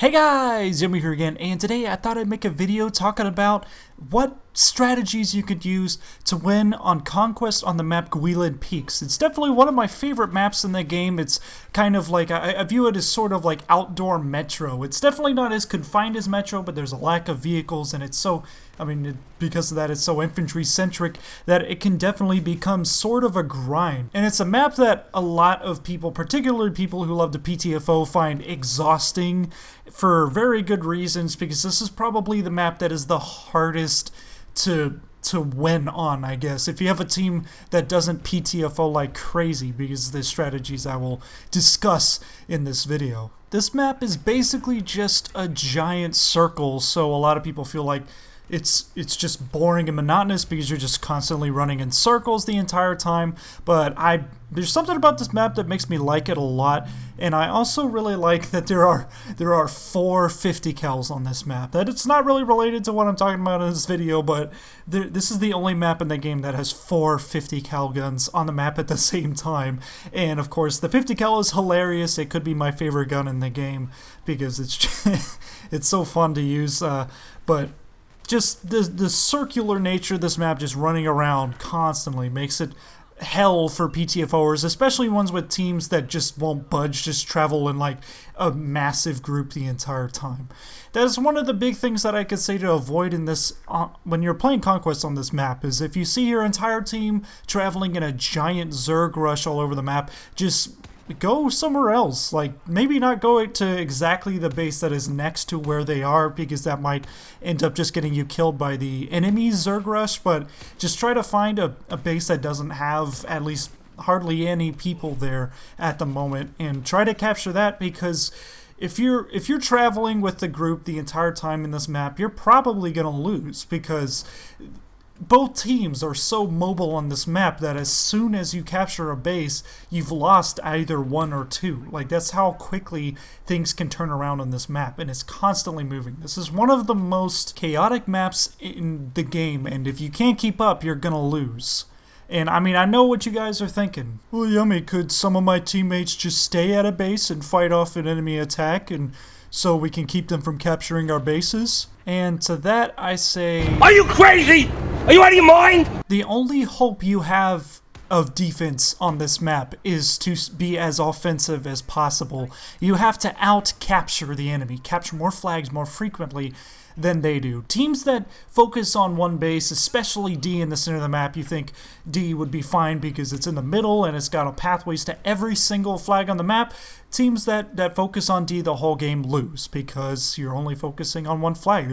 Hey guys, Yummy here again, and today I thought I'd make a video talking about what strategies you could use to win on Conquest on the map Guilin Peaks. It's definitely one of my favorite maps in the game. It's kind of like, I view it as sort of like outdoor Metro. It's definitely not as confined as Metro, but there's a lack of vehicles, and it's so, because of that, it's so infantry-centric that it can definitely become sort of a grind. And it's a map that a lot of people, particularly people who love the ptfo, find exhausting for very good reasons, because this is probably the map that is the hardest to win on, I guess, if you have a team that doesn't ptfo like crazy, because the strategies I will discuss in this video. This map is basically just a giant circle, so a lot of people feel like it's just boring and monotonous because you're just constantly running in circles the entire time, but there's something about this map that makes me like it a lot, and I also really like that there are 4 50 cals on this map. That it's not really related to what I'm talking about in this video, but this is the only map in the game that has 4 50 cal guns on the map at the same time. And of course the 50 cal is hilarious. It could be my favorite gun in the game because it's just, it's so fun to use, but just the circular nature of this map, just running around constantly, makes it hell for ptfoers, especially ones with teams that just won't budge, just travel in like a massive group the entire time. That is one of the big things that I could say to avoid in this, when you're playing Conquest on this map, is if you see your entire team traveling in a giant Zerg rush all over the map, just go somewhere else. Like, maybe not go to exactly the base that is next to where they are, because that might end up just getting you killed by the enemy Zerg rush, but just try to find a base that doesn't have at least hardly any people there at the moment, and try to capture that, because if you're traveling with the group the entire time in this map, you're probably gonna lose, because both teams are so mobile on this map that as soon as you capture a base, you've lost either one or two. Like, that's how quickly things can turn around on this map, and it's constantly moving. This is one of the most chaotic maps in the game, and if you can't keep up, you're gonna lose. And I know what you guys are thinking. Well, Yummy, could some of my teammates just stay at a base and fight off an enemy attack, and so we can keep them from capturing our bases? And to that I say, are you crazy? Are you out of your mind? The only hope you have of defense on this map is to be as offensive as possible. You have to out-capture the enemy, capture more flags more frequently than they do. Teams that focus on one base, especially D in the center of the map, you think D would be fine because it's in the middle and it's got pathways to every single flag on the map. Teams that focus on D the whole game lose because you're only focusing on one flag.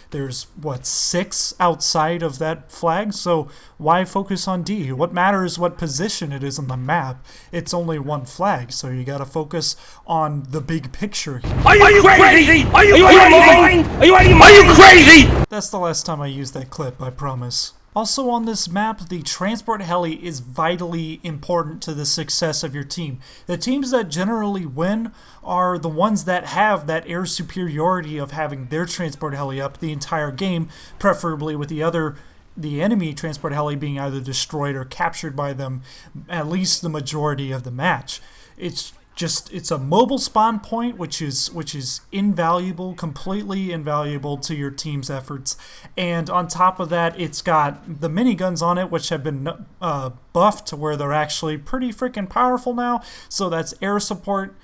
There's what, 6 outside of that flag, so why focus on D? What matters what position it is on the map? It's only one flag, so you gotta focus on the big picture here. Are you crazy? Are you out of your mind? Are you out of your mind? Are you crazy? That's the last time I use that clip, I promise. Also on this map, the transport heli is vitally important to the success of your team. The teams that generally win are the ones that have that air superiority of having their transport heli up the entire game, preferably with the enemy transport heli being either destroyed or captured by them at least the majority of the match. It's a mobile spawn point, which is invaluable, completely invaluable to your team's efforts. And on top of that, it's got the miniguns on it, which have been buffed to where they're actually pretty freaking powerful now. So that's air support,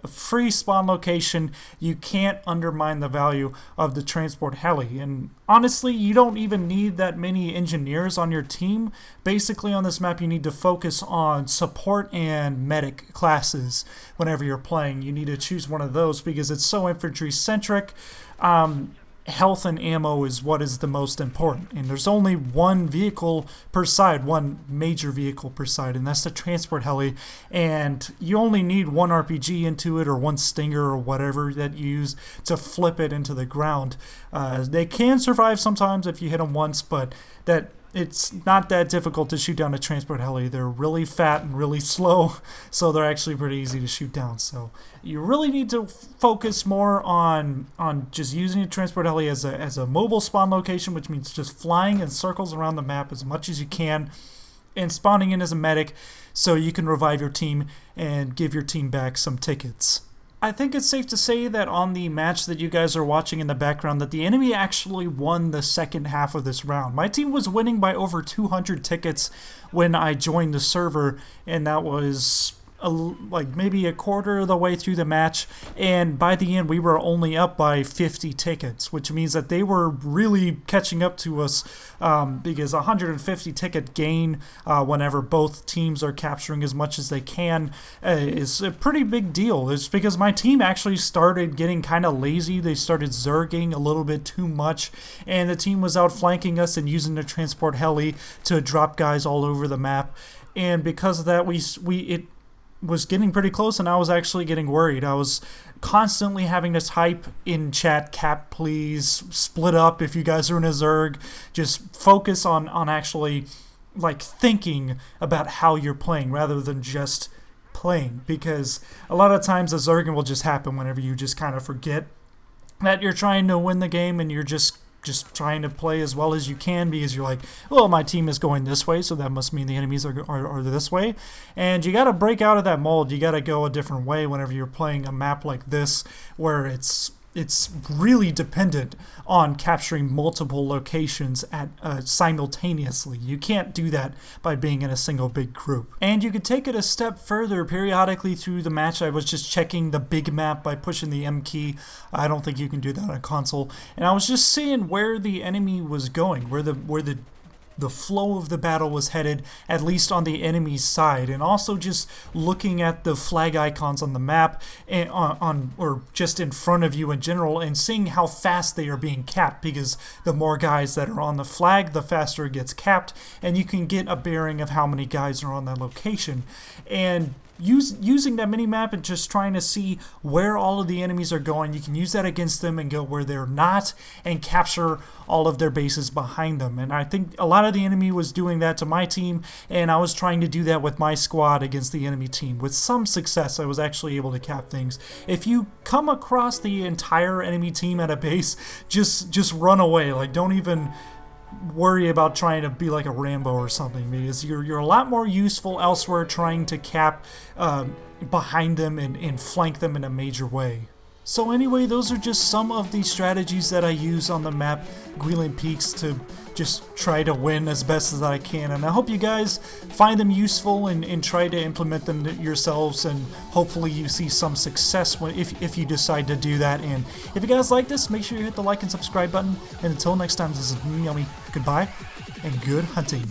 a free spawn location. You can't undermine the value of the transport heli. And honestly, you don't even need that many engineers on your team. Basically on this map, you need to focus on support and medic classes whenever you're playing. You need to choose one of those because it's so infantry centric. Health and ammo is what is the most important, and there's only one vehicle per side, one major vehicle per side, and that's the transport heli, and you only need one RPG into it or one stinger or whatever that you use to flip it into the ground. They can survive sometimes if you hit them once, but it's not that difficult to shoot down a transport heli. They're really fat and really slow, so they're actually pretty easy to shoot down. So you really need to focus more on just using a transport heli as a mobile spawn location, which means just flying in circles around the map as much as you can and spawning in as a medic so you can revive your team and give your team back some tickets. I think it's safe to say that on the match that you guys are watching in the background, that the enemy actually won the second half of this round. My team was winning by over 200 tickets when I joined the server, and that was like maybe a quarter of the way through the match, and by the end we were only up by 50 tickets, which means that they were really catching up to us, because 150 ticket gain whenever both teams are capturing as much as they can is a pretty big deal. It's because my team actually started getting kind of lazy. They started zerging a little bit too much, and the team was outflanking us and using the transport heli to drop guys all over the map, and because of that it was getting pretty close, and I was actually getting worried. I was constantly having to type in chat, "Cap, please split up if you guys are in a Zerg. Just focus on actually like thinking about how you're playing rather than just playing," because a lot of times a Zerg will just happen whenever you just kind of forget that you're trying to win the game, and you're just trying to play as well as you can, because you're like, well, my team is going this way, so that must mean the enemies are this way. And you got to break out of that mold. You got to go a different way whenever you're playing a map like this, where it's really dependent on capturing multiple locations at simultaneously. You can't do that by being in a single big group. And you could take it a step further. Periodically through the match, I was just checking the big map by pushing the M key. I don't think you can do that on console. And I was just seeing where the enemy was going, where the flow of the battle was headed, at least on the enemy's side, and also just looking at the flag icons on the map and or just in front of you in general, and seeing how fast they are being capped, because the more guys that are on the flag, the faster it gets capped, and you can get a bearing of how many guys are on that location. And using that mini map and just trying to see where all of the enemies are going, you can use that against them and go where they're not and capture all of their bases behind them. And I think a lot of the enemy was doing that to my team, and I was trying to do that with my squad against the enemy team. With some success, I was actually able to cap things. If you come across the entire enemy team at a base, just run away. Like, don't even worry about trying to be like a Rambo or something, because you're a lot more useful elsewhere trying to cap behind them and flank them in a major way. So anyway, those are just some of the strategies that I use on the map Guilin Peaks to just try to win as best as I can, and I hope you guys find them useful and try to implement them yourselves, and hopefully you see some success if you decide to do that. And if you guys like this, make sure you hit the like and subscribe button, and until next time, this is me, Yummy. Goodbye and good hunting.